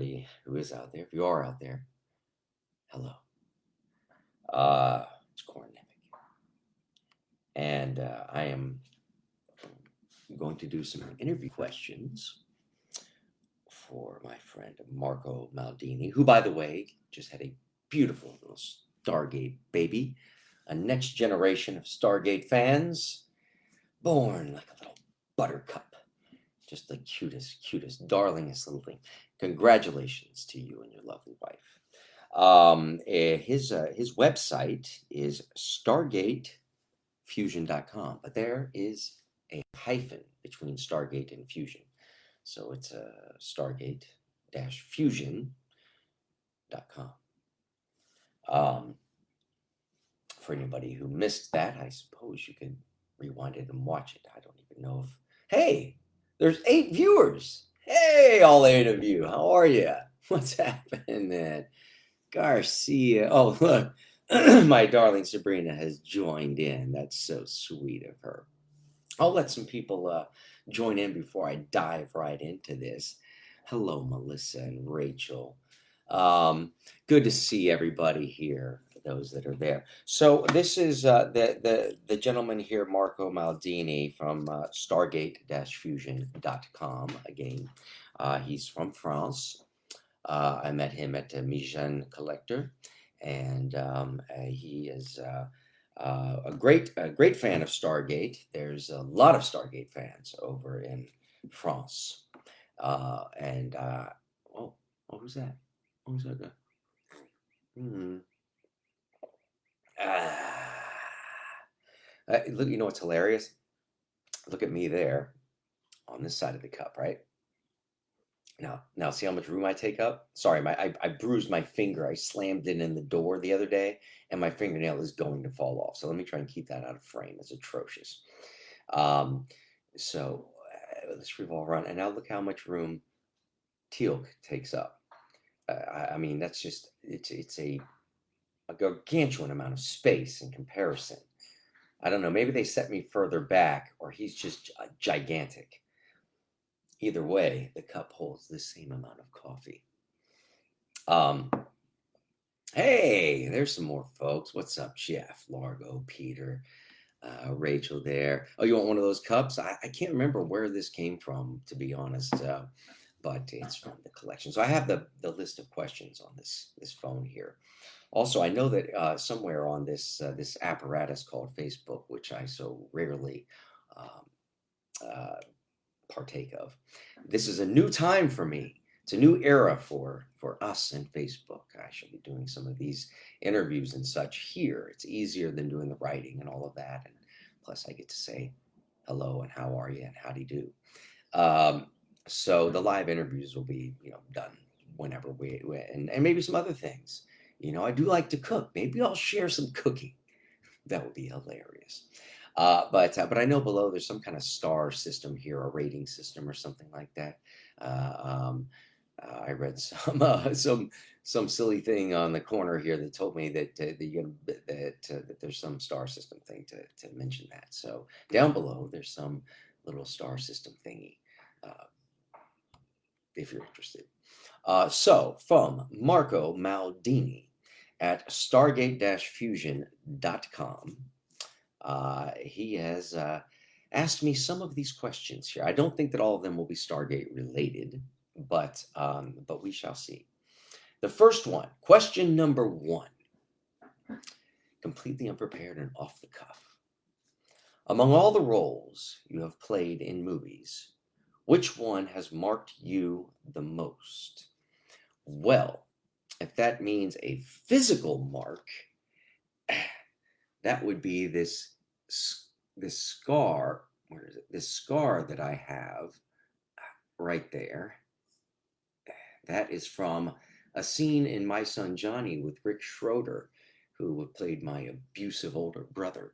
everybody who is out there. If you are out there, hello. It's Corin Nemec, and I am going to do some interview questions for my friend Marco Maldini, who, by the way, just had a beautiful little Stargate baby, a next generation of Stargate fans, born like a little buttercup. Just the cutest, darlingest little thing. Congratulations to you and your lovely wife. His website is stargatefusion.com, but there is a hyphen between Stargate and Fusion. So it's stargate-fusion.com. For anybody who missed that, I suppose you can rewind it and watch it. I don't even know if... Hey, there's 8 viewers. Hey, all 8 of you. How are you? What's happening, man? Garcia. Oh, look. My darling Sabrina has joined in. That's so sweet of her. I'll let some people join in before I dive right into this. Hello, Melissa and Rachel. Good to see everybody here, those that are there. So this is the gentleman here, Marco Maldini from stargate-fusion.com. Again, he's from France. I met him at Mijan Collector, and he is a great fan of Stargate. There's a lot of Stargate fans over in France. Oh, who's that? Who's that guy? Look, you know what's hilarious? Look at me there on this side of the cup, right? Now, see how much room I take up? Sorry, I bruised my finger. I slammed it in the door the other day, and my fingernail is going to fall off. So let me try and keep that out of frame. It's atrocious. So let's revolve around, and now look how much room Teal'c takes up. I mean, that's just it's a gargantuan amount of space in comparison. I don't know. Maybe they set me further back, or he's just gigantic. Either way, the cup holds the same amount of coffee. Hey, there's some more folks. What's up, Jeff, Largo, Peter, Rachel there. Oh, you want one of those cups? I can't remember where this came from, to be honest, but it's from the collection. So I have the list of questions on this phone here. Also, I know that somewhere on this apparatus called Facebook, which I so rarely partake of, this is a new time for me. It's a new era for us in Facebook. I shall be doing some of these interviews and such here. It's easier than doing the writing and all of that, and plus I get to say hello and how are you and how do you do. So the live interviews will be done whenever and maybe some other things. I do like to cook. Maybe I'll share some cooking. That would be hilarious. But I know below there's some kind of star system here, a rating system or something like that. I read some silly thing on the corner here that told me that that there's some star system thing to mention that. So down below there's some little star system thingy, if you're interested. So from Marco Maldini at stargate-fusion.com. He has asked me some of these questions here. I don't think that all of them will be Stargate related, but we shall see. The first one, question number 1, completely unprepared and off the cuff. Among all the roles you have played in movies, which one has marked you the most? Well, if that means a physical mark, that would be this scar. Where is it? This scar that I have right there. That is from a scene in My Son Johnny with Rick Schroeder, who played my abusive older brother.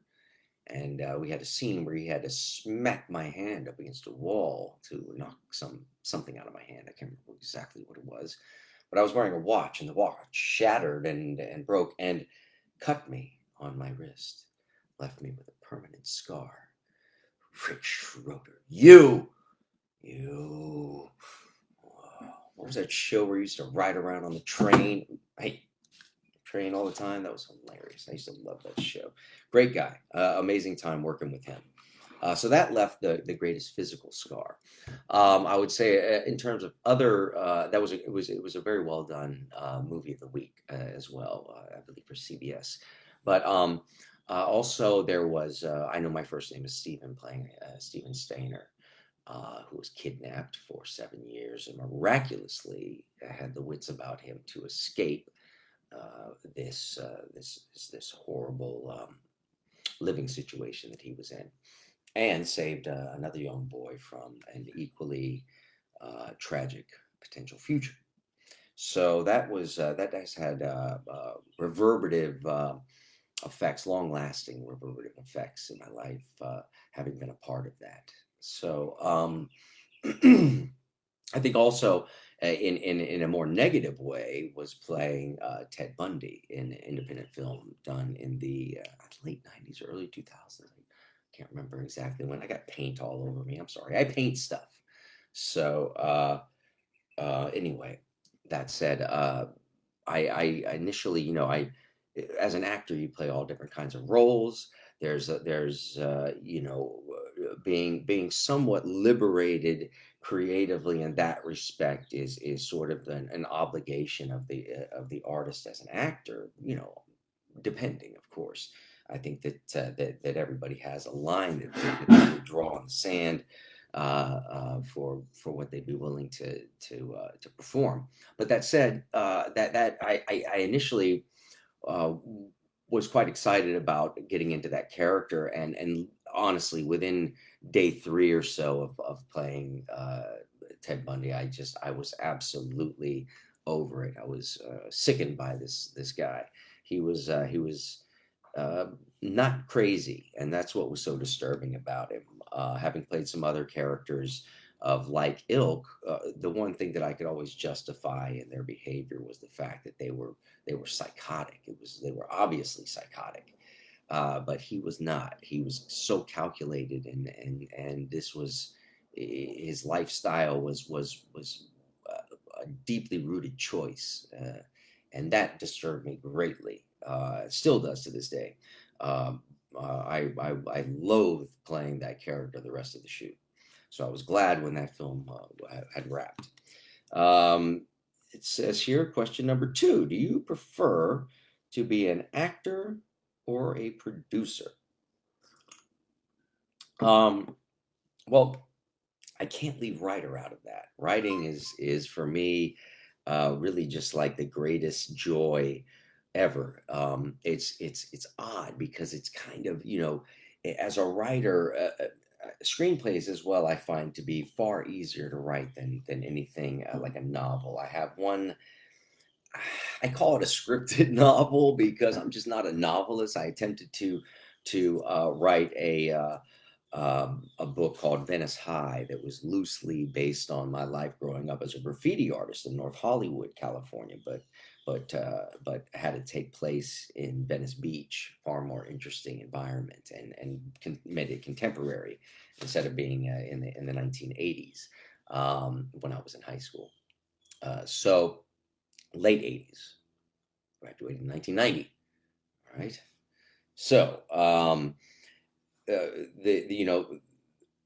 And we had a scene where he had to smack my hand up against a wall to knock something out of my hand. I can't remember exactly what it was. But I was wearing a watch, and the watch shattered and broke and cut me on my wrist. Left me with a permanent scar. Rick Schroeder. You. Whoa. what was that show where he used to ride around on the train? Train all the time. That was hilarious. I used to love that show. Great guy. Amazing time working with him. So that left the greatest physical scar. I would say in terms of other, it was a very well done movie of the week as well, I believe for CBS. But also there was I know my first name is Stephen, playing Stephen Stainer, who was kidnapped for 7 years and miraculously had the wits about him to escape this horrible living situation that he was in, and saved another young boy from an equally tragic potential future. So that has had reverberative effects, long-lasting reverberative effects in my life, having been a part of that. So I think also in a more negative way was playing Ted Bundy in an independent film done in the late 90s, early 2000s. I can't remember exactly when. I got paint all over me. I'm sorry. I paint stuff. So anyway, that said, I initially, as an actor, you play all different kinds of roles. There's being somewhat liberated creatively in that respect is sort of an obligation of the artist as an actor. Depending, of course. I think that everybody has a line that they draw in the sand for what they'd be willing to perform. But that said, that I initially uh, was quite excited about getting into that character, and honestly, within day three or so of playing Ted Bundy, I was absolutely over it. I was sickened by this guy. He was uh, not crazy, and that's what was so disturbing about him. Having played some other characters of like ilk, the one thing that I could always justify in their behavior was the fact that they were psychotic. They were obviously psychotic, but he was not. He was so calculated, and this was his lifestyle was a deeply rooted choice, and that disturbed me greatly. It still does to this day. Um, I loathe playing that character the rest of the shoot. So I was glad when that film had wrapped. Um, it says here, question number 2: do you prefer to be an actor or a producer? Um, well, I can't leave writer out of that. Writing is for me really just like the greatest joy ever. It's odd because it's kind of as a writer, screenplays as well. I find to be far easier to write than anything like a novel. I have one. I call it a scripted novel because I'm just not a novelist. I attempted to write a book called Venice High that was loosely based on my life growing up as a graffiti artist in North Hollywood, California, but had to take place in Venice Beach, far more interesting environment, and made it contemporary instead of being in the 1980s when I was in high school. So late 80s, graduated in 1990, right? So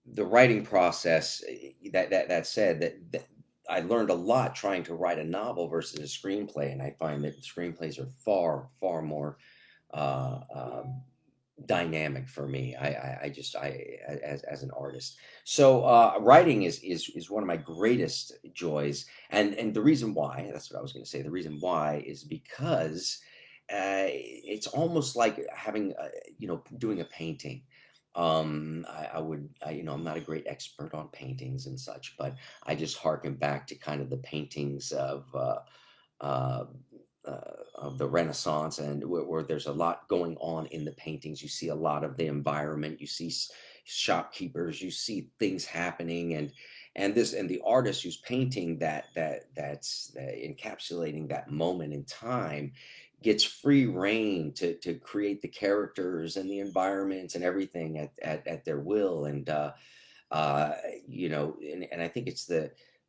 the writing process, that said, that I learned a lot trying to write a novel versus a screenplay, and I find that screenplays are far more uh, um, dynamic for me. As an artist. So writing is one of my greatest joys, and the reason why, that's what I was going to say. The reason why is because it's almost like having doing a painting. I'm not a great expert on paintings and such, but I just harken back to kind of the paintings uh, of the Renaissance, and where there's a lot going on in the paintings. You see a lot of the environment. You see shopkeepers. You see things happening, and the artist who's painting that's encapsulating that moment in time gets free reign to create the characters and the environments and everything at their will. And uh, and I think it's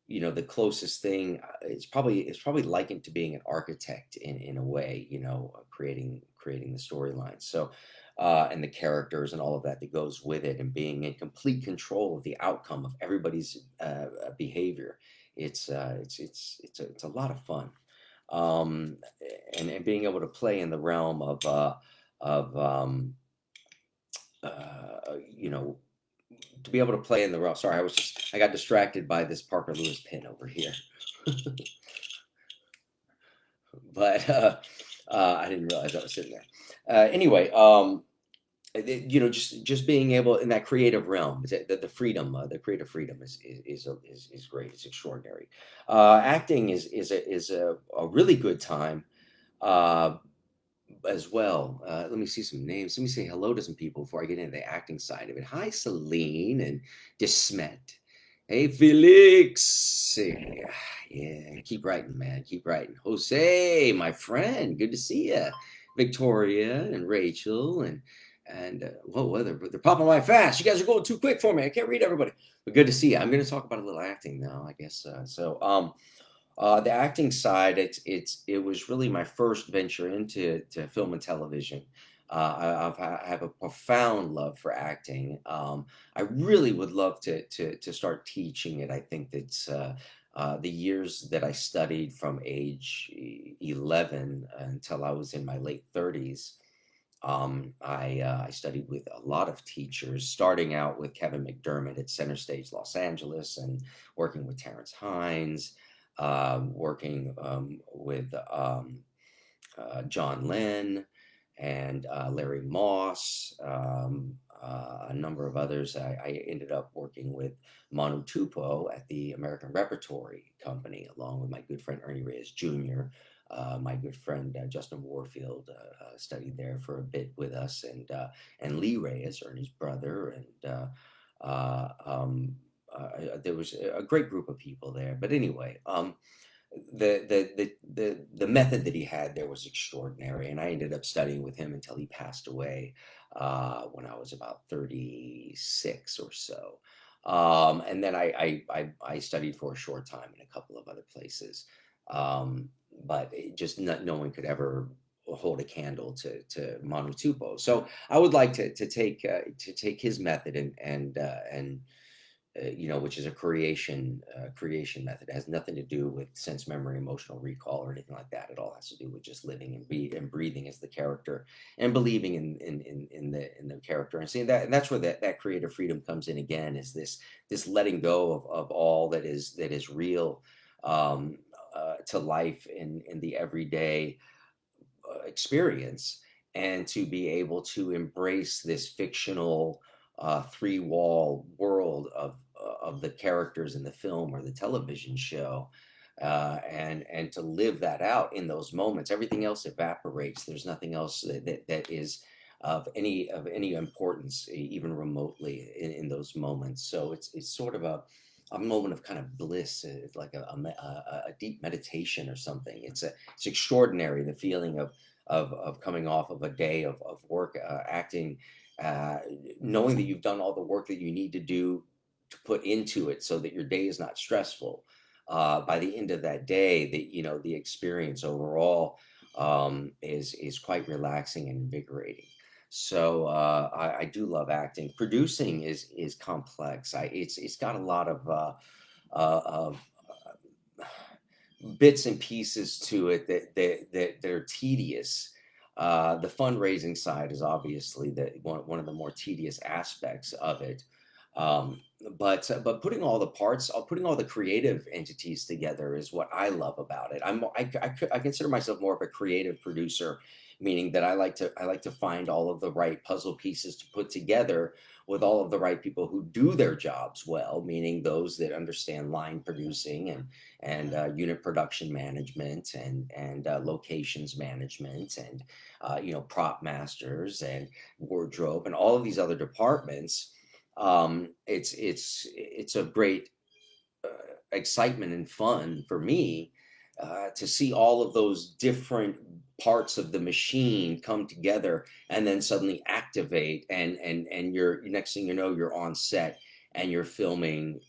the closest thing, it's probably likened to being an architect in a way, creating the storyline. So, and the characters and all of that that goes with it, and being in complete control of the outcome of everybody's behavior. It's a lot of fun, um, and being able to play in the realm of you know to be able to play in the realm. Sorry, I got distracted by this Parker Lewis pin over here. But I didn't realize I was sitting there. Anyway, just being able in that creative realm, the freedom, the creative freedom is great. It's extraordinary. Acting is a really good time. Uh, as well. Let me see some names. Let me say hello to some people before I get into the acting side of it. Hi, Celine and Desmet. Hey, Felix. Yeah, keep writing, man. Keep writing. Jose, my friend. Good to see you. Victoria and Rachel and whoa, they're popping by fast. You guys are going too quick for me. I can't read everybody. But good to see you. I'm going to talk about a little acting now, I guess. The acting side, it was really my first venture into film and television. I have a profound love for acting. I really would love to start teaching it. I think that's the years that I studied from age 11 until I was in my late 30s. I studied with a lot of teachers, starting out with Kevin McDermott at Center Stage Los Angeles, and working with Terrence Hines, working with John Lynn and Larry Moss, a number of others. I ended up working with Manu Tupo at the American Repertory Company, along with my good friend Ernie Reyes Jr. My good friend Justin Warfield studied there for a bit with us, and Lee Reyes, Ernie's brother, and there was a great group of people there. But anyway, the method that he had there was extraordinary, and I ended up studying with him until he passed away when I was about 36 or so. And then I studied for a short time in a couple of other places, but just no one could ever hold a candle to Manu Tupo. So I would like to take his method and which is a creation method. It has nothing to do with sense memory, emotional recall, or anything like that. It all has to do with just living and breathing as the character, and believing in the character, and seeing that. And that's where that creative freedom comes in again. Is this letting go of all that is real, to life in the everyday experience, and to be able to embrace this fictional three-wall world of the characters in the film or the television show, and to live that out in those moments. Everything else evaporates. There's nothing else that is of any importance, even remotely, in those moments. So it's sort of a moment of kind of bliss. It's like a deep meditation or something. It's extraordinary, the feeling of coming off of a day of work, acting, uh, knowing that you've done all the work that you need to do to put into it, so that your day is not stressful. By the end of that day, the experience overall is quite relaxing and invigorating. So I do love acting. Producing is complex. It's got a lot of bits and pieces to it that are tedious. The fundraising side is obviously one of the more tedious aspects of it. Um, but putting all the parts, putting all the creative entities together is what I love about it. I consider myself more of a creative producer, meaning that I like to find all of the right puzzle pieces to put together, with all of the right people who do their jobs well, meaning those that understand line producing and unit production management and locations management, and prop masters and wardrobe and all of these other departments. It's a great uh, excitement and fun for me to see all of those different parts of the machine come together and then suddenly activate, and you're next thing you know, you're on set and you're filming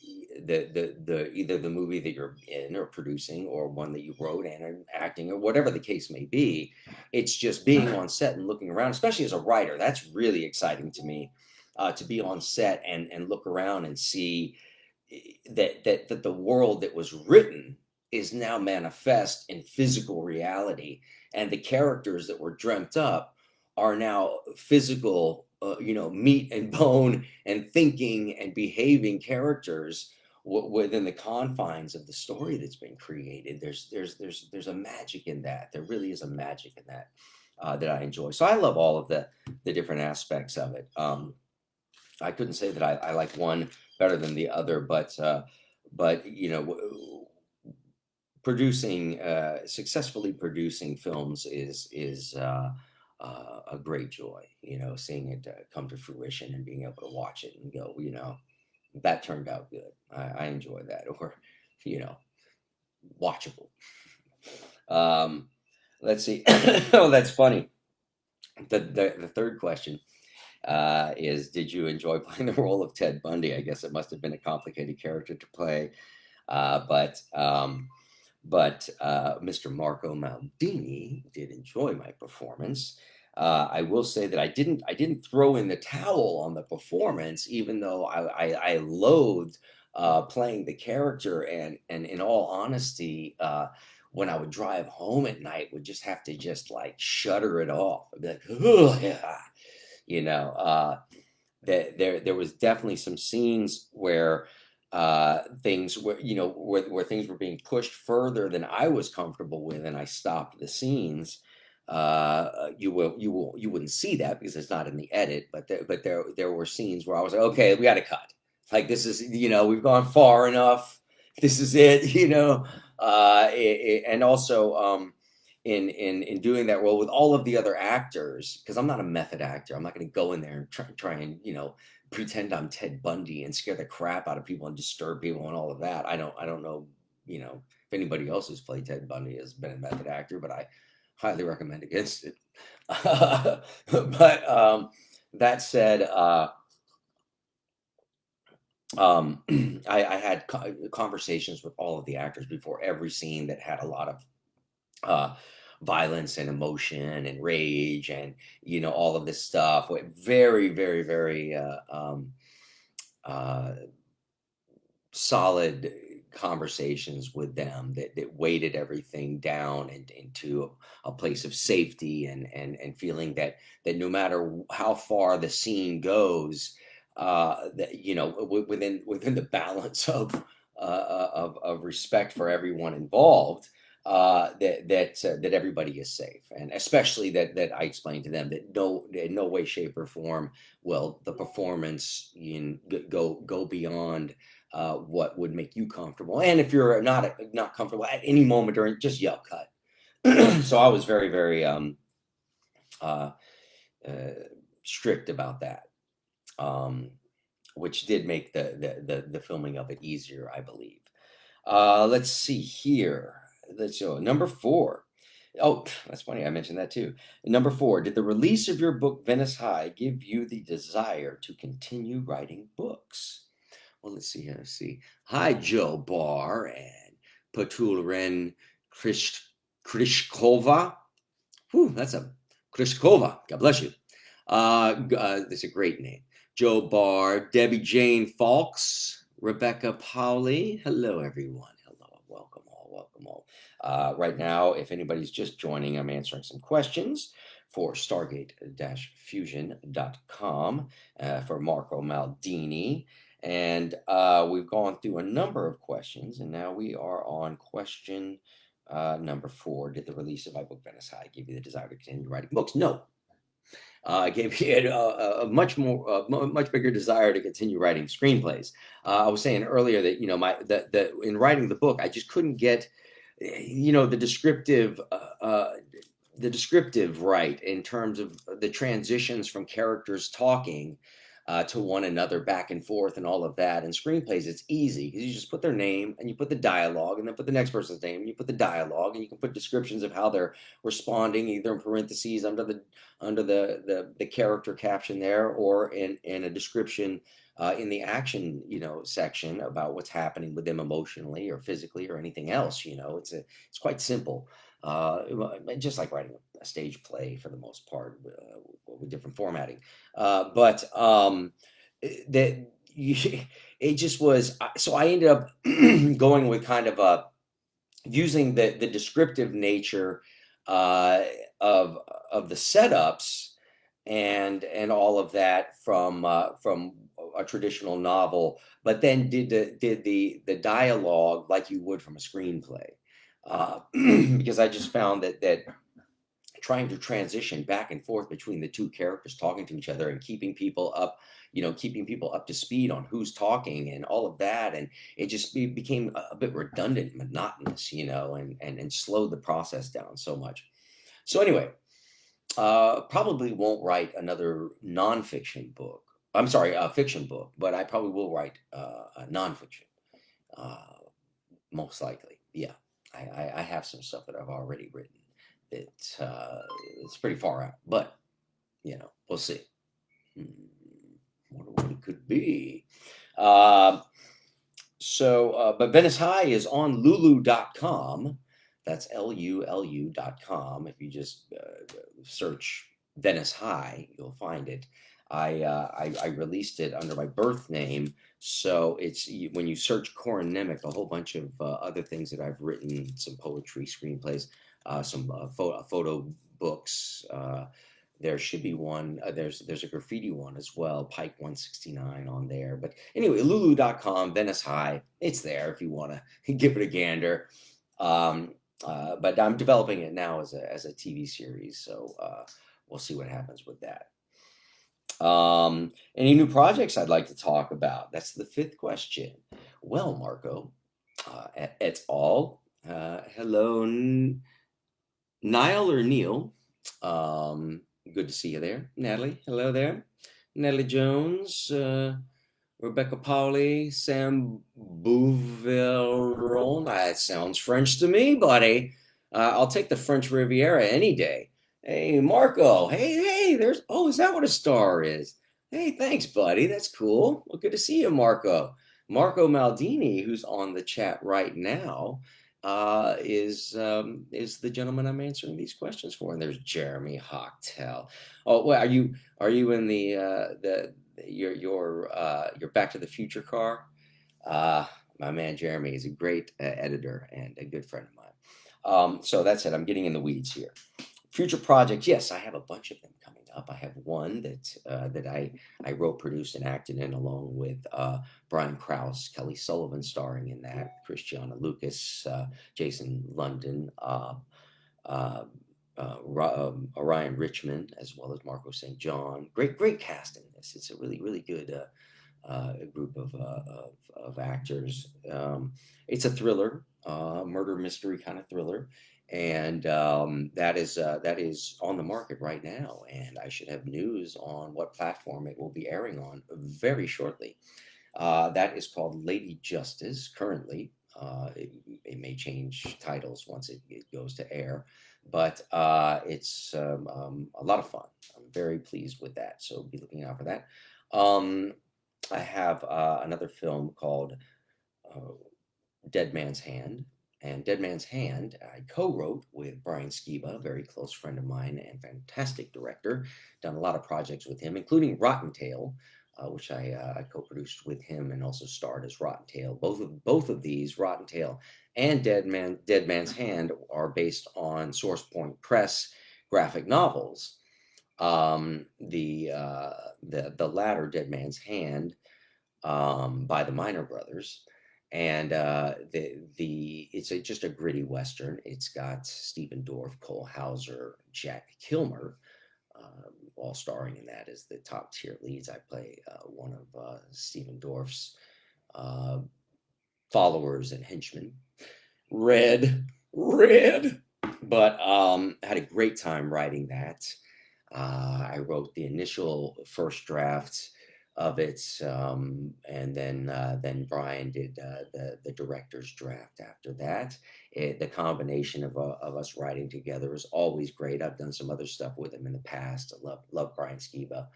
the either the movie that you're in or producing, or one that you wrote and are acting, or whatever the case may be. It's just being on set and looking around, especially as a writer. That's really exciting to me, to be on set and look around and see that the world that was written is now manifest in physical reality, and the characters that were dreamt up are now physical, meat and bone and thinking and behaving characters within the confines of the story that's been created. There's a magic in that. There really is a magic in that, that I enjoy. So I love all of the different aspects of it. I couldn't say that I like one better than the other, but producing, successfully producing films is a great joy. Seeing it come to fruition and being able to watch it and go, that turned out good. I enjoy that, or watchable. Let's see. Oh, that's funny. The third question is, did you enjoy playing the role of Ted Bundy? I guess it must have been a complicated character to play, but Mr. Marco Maldini did enjoy my performance. I will say that I didn't throw in the towel on the performance, even though I loathed playing the character, and in all honesty, when I would drive home at night, would just have to just like shudder it off. I'd be like, oh yeah, that there was definitely some scenes where things were, where things were being pushed further than I was comfortable with, and I stopped the scenes. You wouldn't see that because it's not in the edit, but there were scenes where I was like, okay, we got to cut. Like, this is, we've gone far enough. This is it, and also in doing that role with all of the other actors, because I'm not a method actor. I'm not going to go in there and try and pretend I'm Ted Bundy and scare the crap out of people and disturb people and all of that. I don't know, if anybody else who's played Ted Bundy has been a method actor, but I highly recommend against it. But that said, I had conversations with all of the actors before every scene that had a lot of violence and emotion and rage and all of this stuff. Very, very, very solid conversations with them that weighted everything down and into a place of safety, and feeling that no matter how far the scene goes, that within the balance of respect for everyone involved, that everybody is safe, and especially that I explained to them that in no way, shape, or form will the performance go beyond what would make you comfortable. And if you're not comfortable at any moment during, just yell cut. So I was very, very strict about that, which did make the filming of it easier, I believe. Let's see here. Let's go. Number 4. Oh, that's funny. I mentioned that too. Number 4. Did the release of your book, Venice High, give you the desire to continue writing books? Well, let's see here. Let's see. Hi, Joe Barr and Patulren Krishkova. Whew, that's a Krishkova. God bless you. That's a great name. Joe Barr, Debbie Jane Falks, Rebecca Powley. Hello, everyone. Hello. Welcome all. Welcome all. Right now, if anybody's just joining, I'm answering some questions for stargate-fusion.com for Marco Maldini. And we've gone through a number of questions, and now we are on question number 4. Did the release of my book, Venice High, give you the desire to continue writing books? No. Gave me a much bigger desire to continue writing screenplays. I was saying earlier that in writing the book, I just couldn't get the descriptive right, in terms of the transitions from characters talking to one another, back and forth, and all of that. In screenplays, it's easy because you just put their name and you put the dialogue, and then put the next person's name and you put the dialogue, and you can put descriptions of how they're responding, either in parentheses under the character caption there, or in a description in the action, section about what's happening with them emotionally or physically or anything else. It's quite simple. Just like writing a stage play for the most part, with different formatting. But that it just was. So I ended up going with kind of using the descriptive nature uh, of the setups and all of that from a traditional novel, but then did the dialogue like you would from a screenplay, because I just found that trying to transition back and forth between the two characters talking to each other and keeping people up to speed on who's talking and all of that, and it just became a bit redundant, monotonous, and slowed the process down so much. So anyway, probably won't write another nonfiction book. I'm sorry, a fiction book, but I probably will write a nonfiction, uh, most likely. Yeah, I have some stuff that I've already written. It's pretty far out, but we'll see. Hmm, wonder what it could be. Uh, but Venice High is on Lulu.com. That's Lulu.com. If you just search Venice High, you'll find it. I released it under my birth name, so when you search Corin Nemec, a whole bunch of other things that I've written, some poetry, screenplays, some photo books. There should be one. There's a graffiti one as well, Pike 169 on there. But anyway, Lulu.com, Venice High, it's there if you want to give it a gander. But I'm developing it now as a TV series, so we'll see what happens with that. Any new projects I'd like to talk about? That's the fifth question. Well, Marco, et al. Hello, Niall or Neil. Good to see you there. Natalie, hello there. Natalie Jones, Rebecca Pauli, Sam Bouveron. That sounds French to me, buddy. I'll take the French Riviera any day. Hey, Marco. Hey, is that what a star is? Hey, thanks, buddy. That's cool. Well, good to see you, Marco. Marco Maldini, who's on the chat right now, is the gentleman I'm answering these questions for. And there's Jeremy Hochtel. Oh, well, are you in your Back to the Future car? My man Jeremy is a great editor and a good friend of mine. So that's it. I'm getting in the weeds here. Future projects, yes, I have a bunch of them coming up. I have one that I wrote, produced, and acted in, along with Brian Krause, Kelly Sullivan starring in that, Christiana Lucas, Jason London, Orion Richmond, as well as Marco St. John. Great cast in this. It's a really good group of actors. It's a thriller, murder mystery kind of thriller, and that is on the market right now. And I should have news on what platform it will be airing on very shortly. That is called Lady Justice. Currently, it may change titles once it goes to air, but it's a lot of fun. I'm very pleased with that, so be looking out for that. I have another film called Dead Man's Hand. And Dead Man's Hand, I co-wrote with Brian Skiba, a very close friend of mine and fantastic director. Done a lot of projects with him, including Rotten Tail, which I co-produced with him and also starred as Rotten Tail. Both of these, Rotten Tail and Dead Man's Hand, are based on Source Point Press graphic novels. The latter, Dead Man's Hand, by the Minor Brothers, and it's just a gritty western. It's got Stephen Dorff, Cole Hauser, Jack Kilmer, all starring in that as the top tier leads. I play one of Stephen Dorff's followers and henchmen, Red. But had a great time writing that. I wrote the initial first draft of it, and then Brian did the director's draft after that. The combination of us writing together is always great. I've done some other stuff with him in the past. I love Brian Skiba.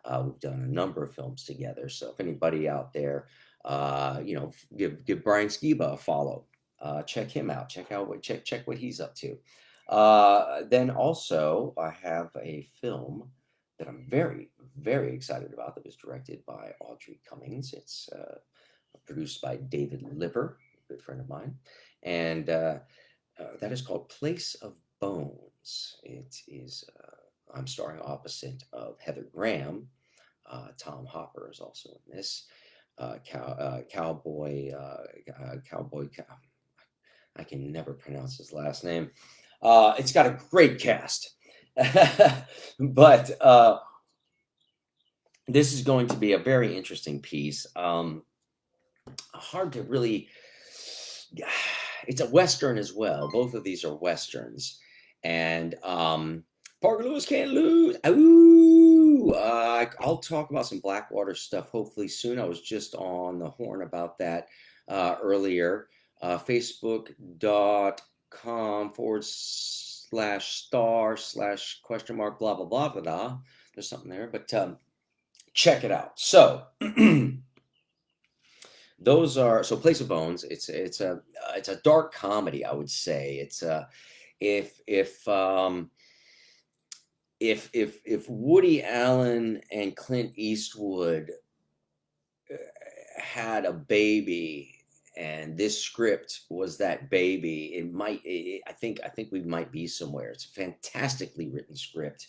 We've done a number of films together. So if anybody out there, give Brian Skiba a follow. Check him out. Check what he's up to. Then also I have a film that I'm very, very excited about that was directed by Audrey Cummings. It's produced by David Lipper, a good friend of mine, and that is called Place of Bones. It is, I'm starring opposite of Heather Graham. Tom Hopper is also in this. Cowboy, I can never pronounce his last name. It's got a great cast. But this is going to be a very interesting piece. Hard to really, it's a Western as well. Both of these are Westerns. And Parker Lewis can't lose. Ooh, I'll talk about some Blackwater stuff hopefully soon. I was just on the horn about that earlier. Facebook.com/star/question mark blah blah blah blah blah. There's something there, but check it out. So those are Place of Bones. It's a dark comedy, I would say. It's if Woody Allen and Clint Eastwood had a baby and this script was that baby, I think we might be somewhere. It's a fantastically written script.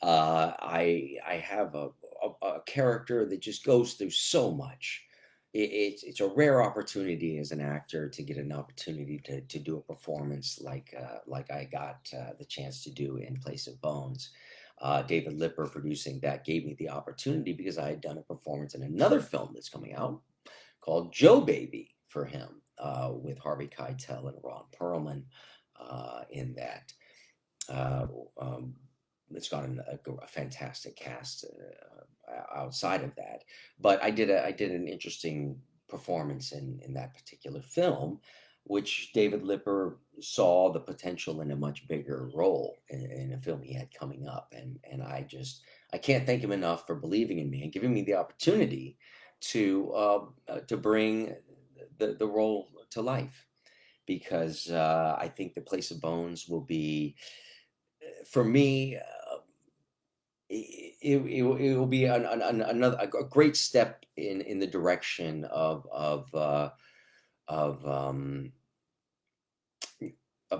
I have a character that just goes through so much. It's a rare opportunity as an actor to get an opportunity to do a performance like I got the chance to do in Place of Bones. David Lipper producing that gave me the opportunity because I had done a performance in another film that's coming out called Joe Baby for him, with Harvey Keitel and Ron Perlman in that. It's got a fantastic cast outside of that, but I did an interesting performance in that particular film, which David Lipper saw the potential in a much bigger role in a film he had coming up, and I can't thank him enough for believing in me and giving me the opportunity to bring the role to life, because I think the Place of Bones will be, for me, it will be a great step in the direction of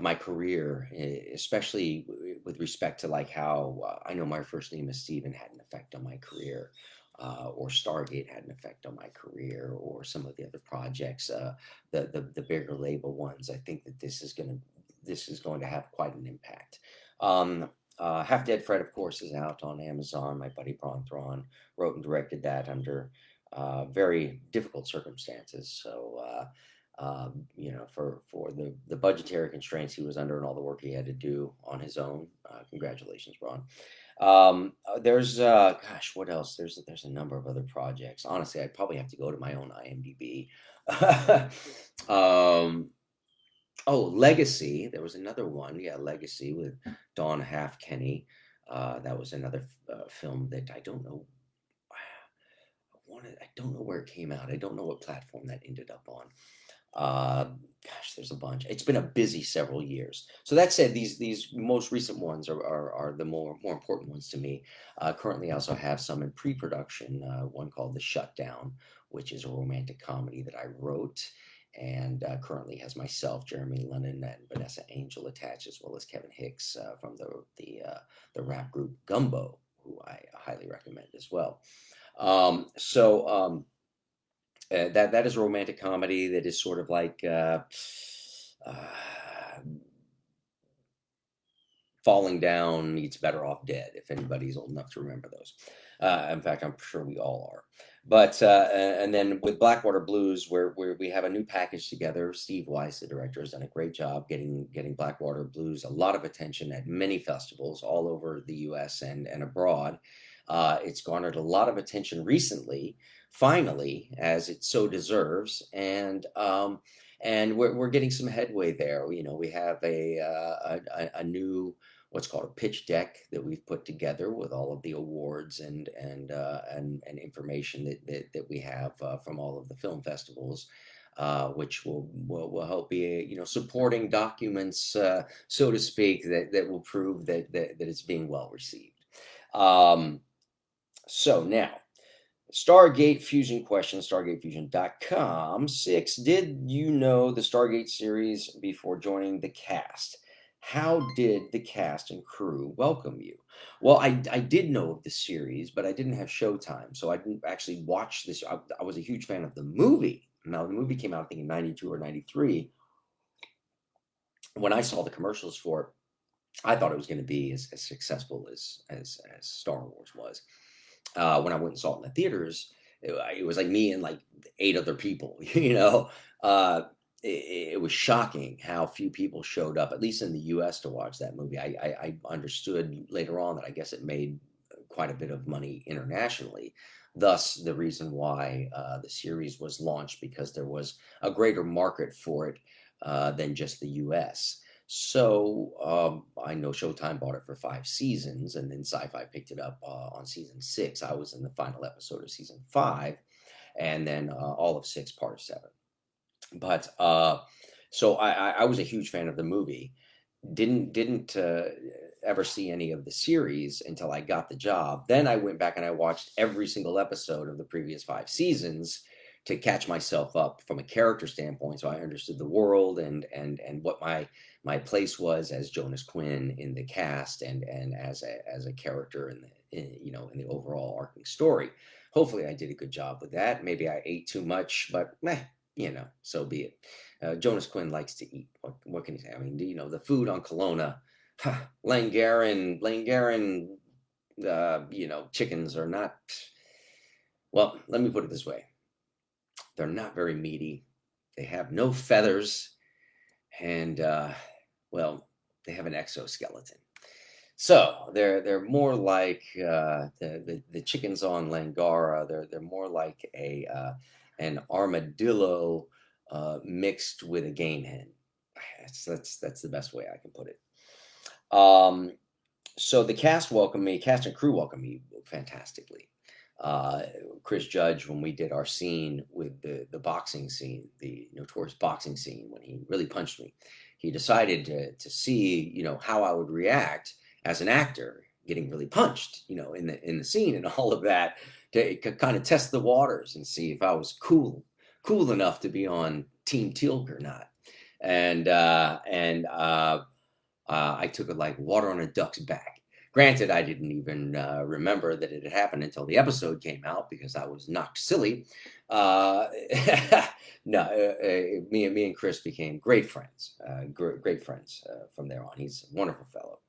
my career, especially with respect to like how I know My First Name is Steven had an effect on my career, or Stargate had an effect on my career, or some of the other projects, the bigger label ones. I think that this is going to have quite an impact. Half Dead Fred, of course, is out on Amazon. My buddy Bron Thrawn wrote and directed that under very difficult circumstances. So, for the budgetary constraints he was under and all the work he had to do on his own, congratulations, Bron. There's what else? There's a number of other projects. Honestly, I'd probably have to go to my own IMDb. Legacy. There was another one. Yeah, Legacy with Dawn Halfkenny. That was another film that I don't know. I don't know where it came out. I don't know what platform that ended up on. There's a bunch. It's been a busy several years. So that said, these most recent ones are the more important ones to me. Currently, I also have some in pre-production. One called The Shutdown, which is a romantic comedy that I wrote, and currently has myself, Jeremy Lennon, and Vanessa Angel attached, as well as Kevin Hicks from the rap group Gumbo, who I highly recommend as well. That is a romantic comedy that is sort of like Falling Down meets Better Off Dead, if anybody's old enough to remember those. In fact, I'm sure we all are. But and then with Blackwater Blues, where we have a new package together. Steve Weiss, the director, has done a great job getting Blackwater Blues a lot of attention at many festivals all over the U.S. and abroad. It's garnered a lot of attention recently, finally, as it so deserves, and we're getting some headway there. We have a new what's called a pitch deck that we've put together with all of the awards and information that we have from all of the film festivals, which will help be supporting documents, so to speak, that will prove that it's being well received. So now, Stargate Fusion question, stargatefusion.com. 6, did you know the Stargate series before joining the cast? How did the cast and crew welcome you? Well, I did know of the series, but I didn't have Showtime, so I didn't actually watch this. I was a huge fan of the movie. Now, the movie came out, I think, in 92 or 93. When I saw the commercials for it, I thought it was going to be as successful as Star Wars was. When I went and saw it in the theaters, it was like me and like 8 other people, it was shocking how few people showed up, at least in the US, to watch that movie. I understood later on that I guess it made quite a bit of money internationally. Thus, the reason why the series was launched, because there was a greater market for it than just the US. So I know Showtime bought it for 5 seasons, and then Sci-Fi picked it up on season 6. I was in the final episode of season 5, and then all of 6, part of 7. But so I was a huge fan of the movie. Didn't ever see any of the series until I got the job. Then I went back and I watched every single episode of the previous 5 seasons to catch myself up from a character standpoint, so I understood the world and what my place was as Jonas Quinn in the cast and as a character in the overall arcing story. Hopefully, I did a good job with that. Maybe I ate too much, but so be it. Jonas Quinn likes to eat. What can you say? I mean, the food on Kelowna, Langarin, chickens are not. Well, let me put it this way. They're not very meaty. They have no feathers, and well, they have an exoskeleton. So they're more like the chickens on Langara. They're more like an armadillo mixed with a game hen. That's the best way I can put it. So the cast and crew welcomed me fantastically. Chris Judge, when we did our scene with the boxing scene, the notorious boxing scene, when he really punched me, he decided to see, how I would react as an actor getting really punched, in the scene and all of that, to kind of test the waters and see if I was cool enough to be on Team Teal'c or not. And I took it like water on a duck's back. Granted, I didn't even remember that it had happened until the episode came out because I was knocked silly. No, me and Chris became great friends, great friends from there on. He's a wonderful fellow.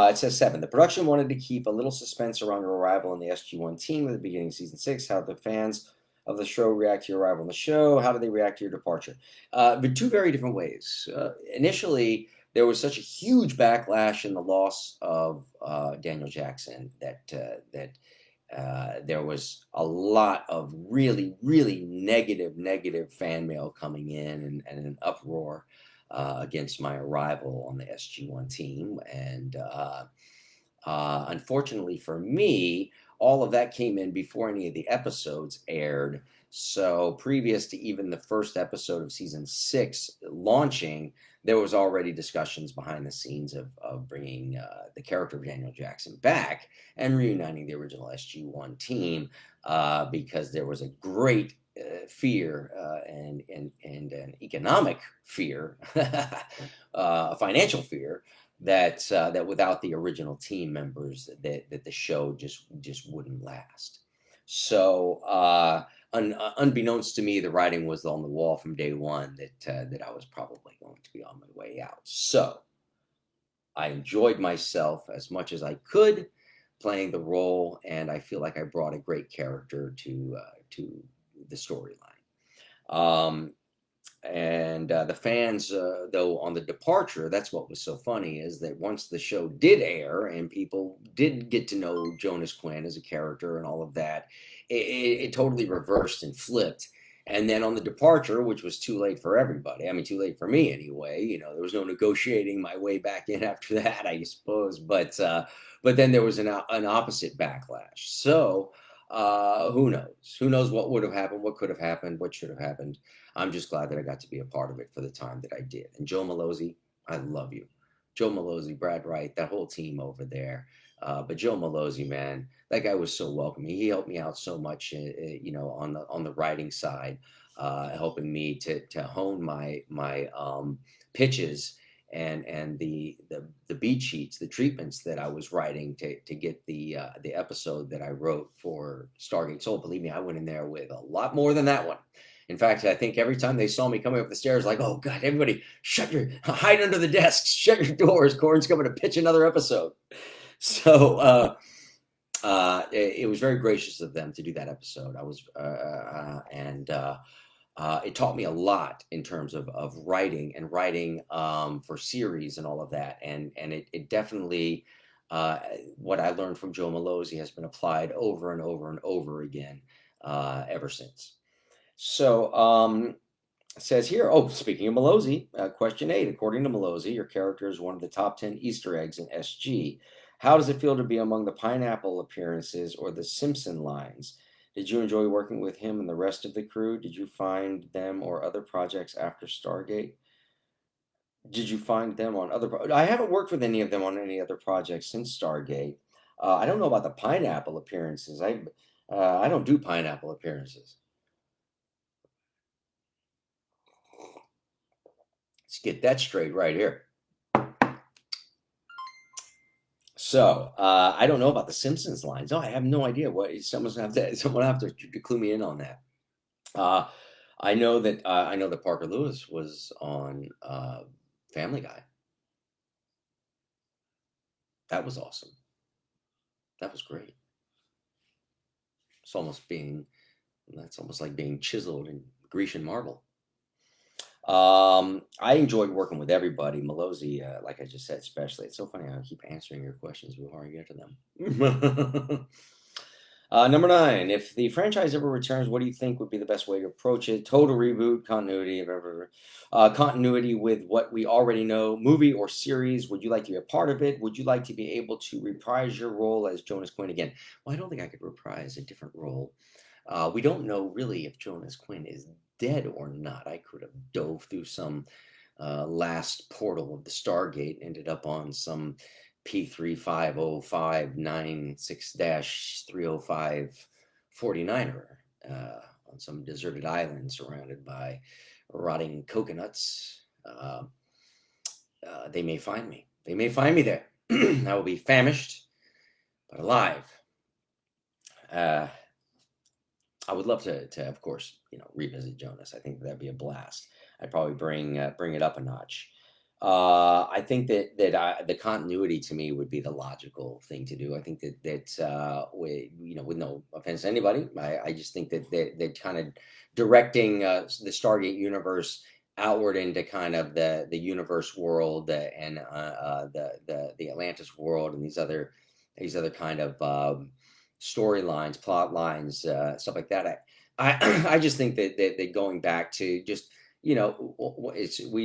It says 7. The production wanted to keep a little suspense around your arrival in the SG-1 team at the beginning of season 6. How did the fans of the show react to your arrival in the show? How did they react to your departure? But 2 very different ways. Initially, there was such a huge backlash in the loss of Daniel Jackson that there was a lot of really, really negative fan mail coming in and an uproar against my arrival on the SG-1 team. And unfortunately for me, all of that came in before any of the episodes aired. So previous to even the first episode of season 6 launching, there was already discussions behind the scenes of bringing the character of Daniel Jackson back and reuniting the original SG-1 team because there was a great fear and an economic fear, a financial fear that without the original team members that the show just wouldn't last. So unbeknownst to me, the writing was on the wall from day one that I was probably going to be on my way out. So I enjoyed myself as much as I could playing the role, and I feel like I brought a great character to the storyline. And the fans, though, on the departure, that's what was so funny, is that once the show did air and people did get to know Jonas Quinn as a character and all of that, it totally reversed and flipped. And then on the departure, which was too late for everybody, I mean, too late for me anyway, you know, there was no negotiating my way back in after that, I suppose. But then there was an opposite backlash. So who knows? Who knows what would have happened, what could have happened, what should have happened. I'm just glad that I got to be a part of it for the time that I did. And Joe Malozzi, I love you. Joe Malozzi, Brad Wright, that whole team over there. But Joe Malozzi, man, that guy was so welcoming. He helped me out so much, you know, on the writing side, helping me to hone my pitches and the beat sheets, the treatments that I was writing to get the episode that I wrote for Stargate Soul. Believe me, I went in there with a lot more than that one. In fact, I think every time they saw me coming up the stairs, like, oh God, everybody, hide under the desks, shut your doors. Corin's coming to pitch another episode. So it was very gracious of them to do that episode. I was, and it taught me a lot in terms of writing and writing for series and all of that. And it definitely, what I learned from Joe Malozzi has been applied over and over and over again ever since. So it says here, oh, speaking of Malozzi, question 8, according to Malozzi, your character is one of the top 10 Easter eggs in SG. How does it feel to be among the pineapple appearances or the Simpson lines? Did you enjoy working with him and the rest of the crew? Did you find them or other projects after Stargate? Did you find them on other I haven't worked with any of them on any other projects since Stargate. I don't know about the pineapple appearances. I don't do pineapple appearances. Let's get that straight right here. So I don't know about the Simpsons lines. Oh, I have no idea what someone have to clue me in on that. I know that Parker Lewis was on Family Guy. That was awesome. That was great. That's almost like being chiseled in Grecian marble. I enjoyed working with everybody. Malozzi, like I just said, especially. It's so funny how I keep answering your questions before I get to them. Number 9, if the franchise ever returns, what do you think would be the best way to approach it? Total reboot, continuity, continuity with what we already know, movie or series. Would you like to be a part of it? Would you like to be able to reprise your role as Jonas Quinn again? Well, I don't think I could reprise a different role. We don't know really if Jonas Quinn is dead or not. I could have dove through some last portal of the Stargate, ended up on some P35059-6-305 49er on some deserted island surrounded by rotting coconuts. They may find me. They may find me there. I will be famished, but alive. I would love to, of course, revisit Jonas. I think that'd be a blast. I'd probably bring it up a notch. I think that the continuity to me would be the logical thing to do. I think that with no offense to anybody, I just think that kind of directing the Stargate universe outward into kind of the universe world and the Atlantis world and these other kind of storylines, plot lines, stuff like that. I just think that going back to just we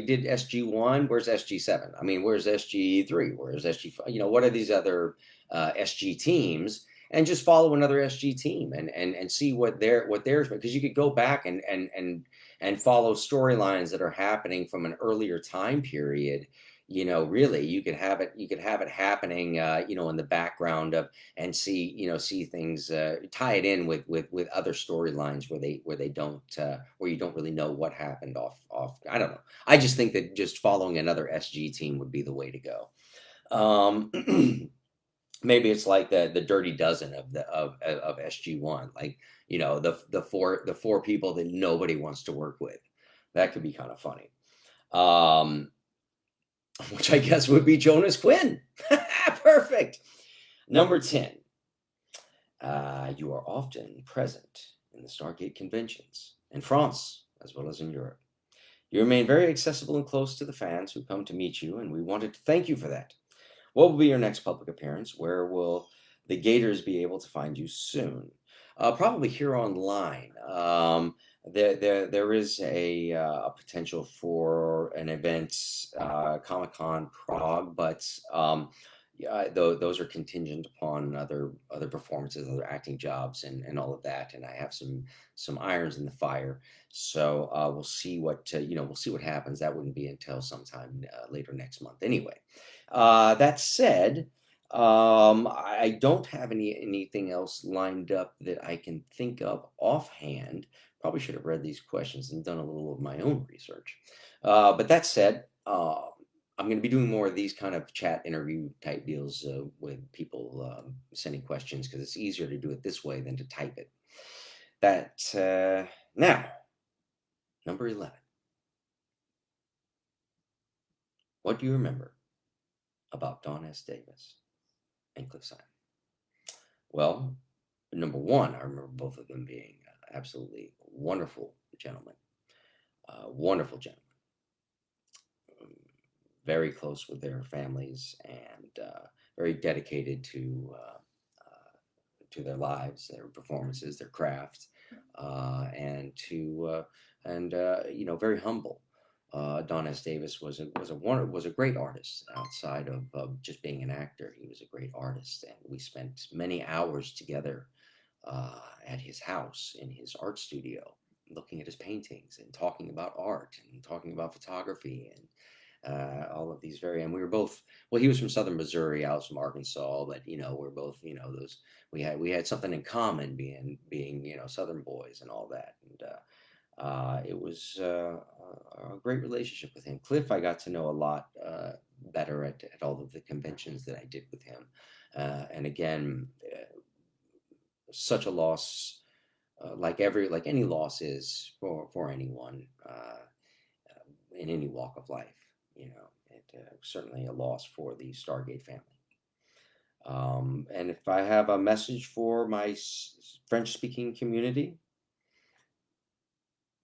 did SG1. Where's SG7? I mean, where's SG3? Where's SG5? What are these other SG teams? And just follow another SG team and see what theirs, because you could go back and follow storylines that are happening from an earlier time period. Really, you could have it happening, in the background of, and see things, tie it in with other storylines where you don't really know what happened off. I don't know. I just think that just following another SG team would be the way to go. Maybe it's like the Dirty Dozen of SG1, like the four people that nobody wants to work with. That could be kind of funny. Which I guess would be Jonas Quinn. Perfect. Number 10. You are often present in the Stargate conventions in France as well as in Europe. You remain very accessible and close to the fans who come to meet you, and we wanted to thank you for that. What will be your next public appearance? Where will the Gators be able to find you soon? Probably here online. There is a potential for an event, Comic-Con Prague, but yeah, those are contingent upon other performances, other acting jobs, and all of that. And I have some irons in the fire, so we'll see what we'll see what happens. That wouldn't be until sometime later next month, anyway. That said. I don't have anything else lined up that I can think of offhand. Probably should have read these questions and done a little of my own research. But that said, I'm going to be doing more of these kind of chat interview type deals with people sending questions because it's easier to do it this way than to type it. That now, number 11. What do you remember about Don S. Davis and Cliff Simon? Well, number one, I remember both of them being absolutely wonderful gentlemen. Wonderful gentlemen. Very close with their families and very dedicated to their lives, their performances, their craft, and very humble. Don S. Davis was a great artist outside of just being an actor. He was a great artist, and we spent many hours together at his house in his art studio, looking at his paintings and talking about art and talking about photography and all of these and we were both, well, he was from Southern Missouri, I was from Arkansas, but we're both those, we had something in common, being Southern boys and all that. And it was a great relationship with him. Cliff, I got to know a lot better at all of the conventions that I did with him. And again, such a loss, like any loss is for anyone in any walk of life. Certainly a loss for the Stargate family. And if I have a message for my French-speaking community,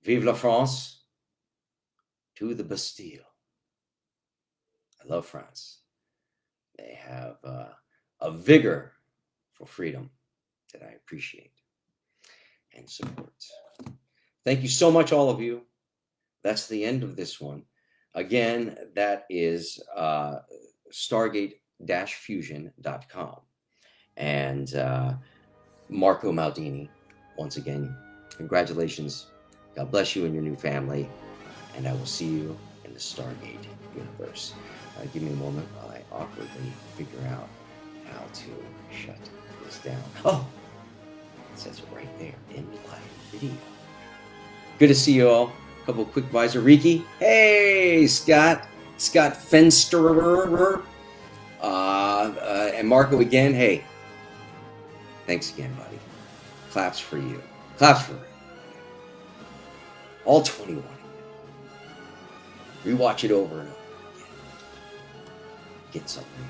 Vive la France, to the Bastille. I love France. They have a vigor for freedom that I appreciate and support. Thank you so much, all of you. That's the end of this one. Again, that is stargate-fusion.com. And Marco Maldini, once again, congratulations. God bless you and your new family. And I will see you in the Stargate universe. Give me a moment while I awkwardly figure out how to shut this down. Oh, it says it right there in live video. Good to see you all. A couple of quick buys. Riki. Hey, Scott Fensterer. And Marco again. Hey, thanks again, buddy. Claps for you. Claps for all 21. Rewatch it over and over again. Get something.